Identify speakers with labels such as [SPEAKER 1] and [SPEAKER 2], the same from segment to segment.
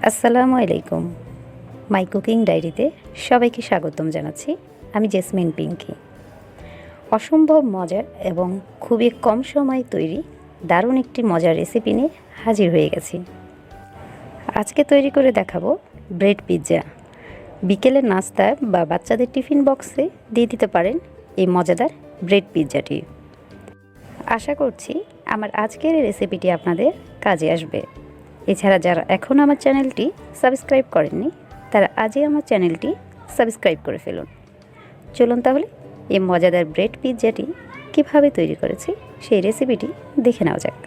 [SPEAKER 1] আসসালামু আলাইকুম। My cooking ডায়েরিতে সবাইকে স্বাগতম জানাচ্ছি। আমি জেসমিন পিঙ্কি। অসম্ভব মজার এবং খুবই কম সময়ে তৈরি দারুণ একটি মজার রেসিপি নিয়ে হাজির হয়ে গেছি। আজকে তৈরি করে দেখাবো ব্রেড পিৎজা। বিকেলের নাস্তা বা বাচ্চাদের টিফিন বক্সে দিয়ে দিতে পারেন এই মজাদার ব্রেড পিৎজাটি। আশা করছি আমার আজকের এই রেসিপিটি আপনাদের কাজে আসবে। এছাড়া যারা এখন আমার চ্যানেলটি সাবস্ক্রাইব করেননি তারা আজই আমার চ্যানেলটি সাবস্ক্রাইব করে ফেলুন। চলুন তাহলে এই মজাদার ব্রেড পিৎজাটি কীভাবে তৈরি করেছি সেই রেসিপিটি দেখে নেওয়া যাক।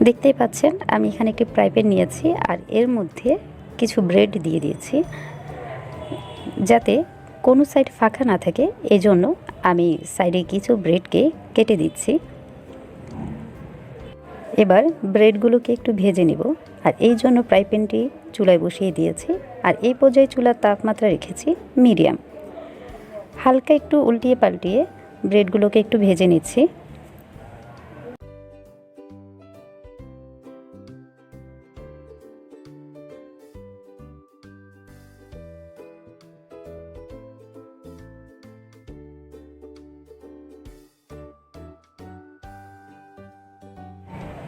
[SPEAKER 1] দেখতেই পাচ্ছেন আমি এখানে একটি ফ্রাই প্যান নিয়েছি আর এর মধ্যে কিছু ব্রেড দিয়ে দিয়েছি যাতে কোনো সাইড ফাঁকা না থাকে। এজন্য আমি সাইডে কিছু ব্রেডকে কেটে দিচ্ছি। এবার ব্রেডগুলোকে একটু ভেজে নিব আর এই জন্য ফ্রাই প্যানটি চুলায় বসিয়ে দিয়েছি আর এই পর্যায়ে চুলার তাপমাত্রা রেখেছি মিডিয়াম। হালকা একটু উল্টিয়ে পাল্টিয়ে ব্রেডগুলোকে একটু ভেজে নিচ্ছি।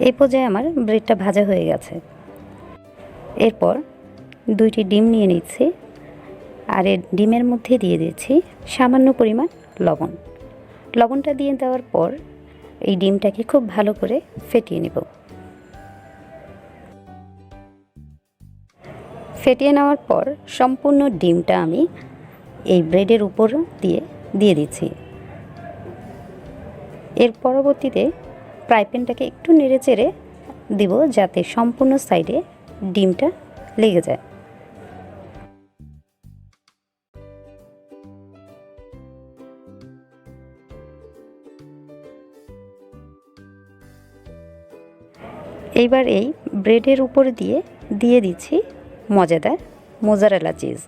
[SPEAKER 1] এই পর্যায়ে আমার ব্রেডটা ভাজা হয়ে গেছে। এরপর দুইটি ডিম নিয়ে নিচ্ছি আর এই ডিমের মধ্যে দিয়ে দিচ্ছি সামান্য পরিমাণ লবণ। লবণটা দিয়ে দেওয়ার পর এই ডিমটাকে খুব ভালো করে ফেটিয়ে নেব। ফেটিয়ে নেওয়ার পর সম্পূর্ণ ডিমটা আমি এই ব্রেডের উপর দিয়ে দিচ্ছি। এর পরবর্তীতে ফ্রাই প্যানটাকে একটু নেড়ে চেড়ে দিব যাতে সম্পূর্ণ সাইডে ডিমটা লেগে যায়। এইবার এই ব্রেডের উপর দিয়ে দিচ্ছি মজাদার মোজারেলা চিজ।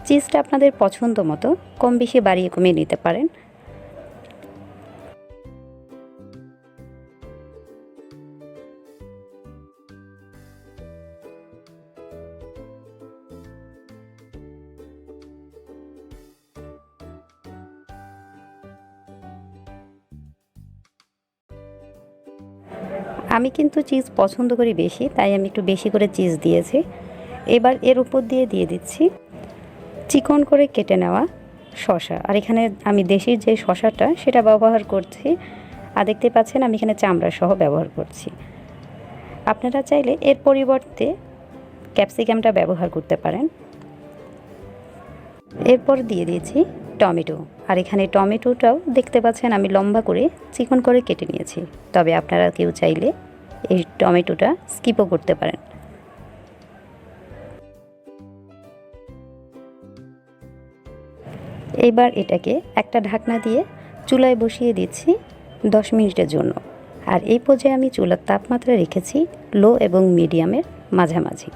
[SPEAKER 1] চিজটা আপনাদের পছন্দ মতো কম বেশি বাড়িয়ে কমিয়ে নিতে পারেন। আমি কিন্তু চিজ পছন্দ করি বেশি, তাই আমি একটু বেশি করে চিজ দিয়েছি। এবার এর উপর দিয়ে দিচ্ছি চিকন করে কেটে নেওয়া শসা। আর এখানে আমি দেশির যে শসাটা সেটা ব্যবহার করছি আর দেখতে পাচ্ছেন আমি এখানে চামড়া সহ ব্যবহার করছি। আপনারা চাইলে এর পরিবর্তে ক্যাপসিকামটা ব্যবহার করতে পারেন। এরপর দিয়ে দিয়েছি টমেটো। আর এখানে টমেটোটাও দেখতে পাচ্ছেন আমি লম্বা করে চিকন করে কেটে নিয়েছি, তবে আপনারা কেউ চাইলে এই টমেটোটা স্কিপও করতে পারেন। এবার এটাকে একটা ঢাকনা দিয়ে চুলায় বসিয়ে দিচ্ছি 10 মিনিটের জন্য। আর এই পর্যায়ে আমি চুলার তাপমাত্রা রেখেছি লো এবং মিডিয়ামের মাঝামাঝি,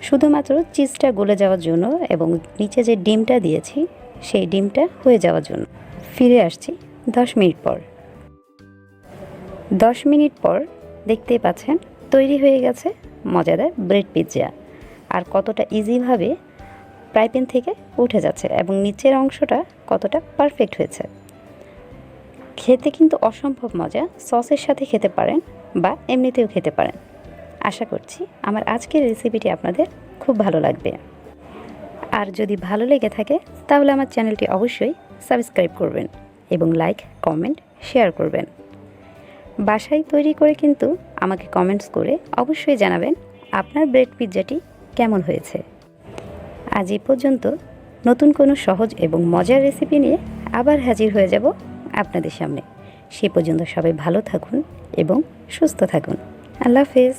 [SPEAKER 1] শুধুমাত্র চিজটা গলে যাওয়ার জন্য এবং নিচে যে ডিমটা দিয়েছি সেই ডিমটা হয়ে যাওয়ার জন্য। ফিরে আসছি 10 মিনিট পর। 10 মিনিট পর দেখতেই পাচ্ছেন তৈরি হয়ে গেছে মজাদার ব্রেড পিৎজা। আর কতটা ইজিভাবে ফ্রাই প্যান থেকে উঠে যাচ্ছে এবং নিচের অংশটা কতটা পারফেক্ট হয়েছে। খেতে কিন্তু অসম্ভব মজা। সসের সাথে খেতে পারেন বা এমনিতেও খেতে পারেন। আশা করছি আমার আজকের রেসিপিটি আপনাদের খুব ভালো লাগবে। আর যদি ভালো লেগে থাকে তাহলে আমার চ্যানেলটি অবশ্যই সাবস্ক্রাইব করবেন এবং লাইক, কমেন্ট, শেয়ার করবেন। বাসায় তৈরি করে কিন্তু আমাকে কমেন্টস করে অবশ্যই জানাবেন আপনার ব্রেড পিৎজাটি কেমন হয়েছে। আজ এই পর্যন্ত। নতুন কোনো সহজ এবং মজার রেসিপি নিয়ে আবার হাজির হয়ে যাব আপনাদের সামনে। সে পর্যন্ত সবাই ভালো থাকুন এবং সুস্থ থাকুন। আল্লাহ হাফেজ।